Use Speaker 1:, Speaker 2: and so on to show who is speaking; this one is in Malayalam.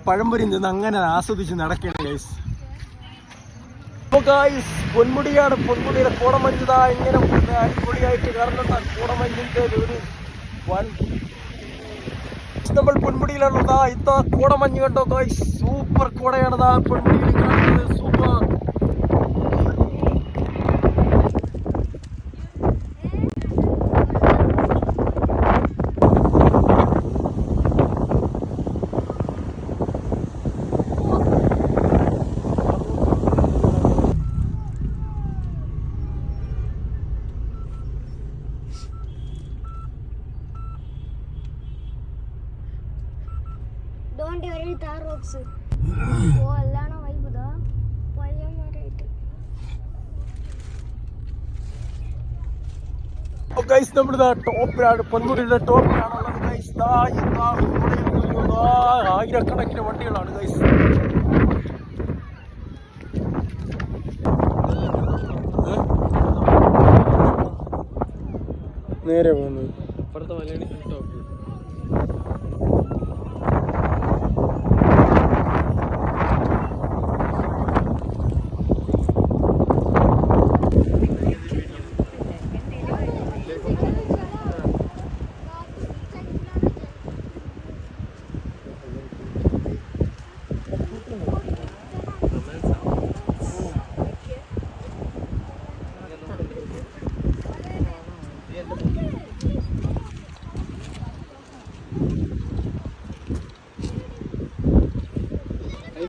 Speaker 1: പഴംപൊരി നിന്ന് അങ്ങനെ ആസ്വദിച്ച് നടക്കുകയാണ് ഗൈസ്. ഗൈസ് പൊന്മുടിയാണ്. പൊന്മുടിയുടെ കോടമഞ്ഞിതാ ഇങ്ങനെ അടിപൊളിയായിട്ട് കാരണം കോടമഞ്ഞിന്റെ ഒരു വൻ നമ്മൾ പൊന്മുടിയിലാണുള്ളതാ. ഇതാ കോടമഞ്ഞ് കണ്ടോ ഗൈസ്, സൂപ്പർ കോടയാണതാ പൊന്മുടിയിൽ കാണുന്നത്. Super.
Speaker 2: Don't worry, tar rocks. Oh, allana vibe da. Paya marite.
Speaker 1: Oh guys, നമ്മളിതാ ടോപ്പിലാണ്, പൊന്മുടിയുടെ ടോപ്പിലാണുള്ളത് ഗൈസ്. ആയിരക്കണക്കിന് വണ്ടികളാണ് ഗൈസ്. നേരെ പോകുന്നത് ഇപ്പുറത്തെ മലയാളി ടോപ്പ്.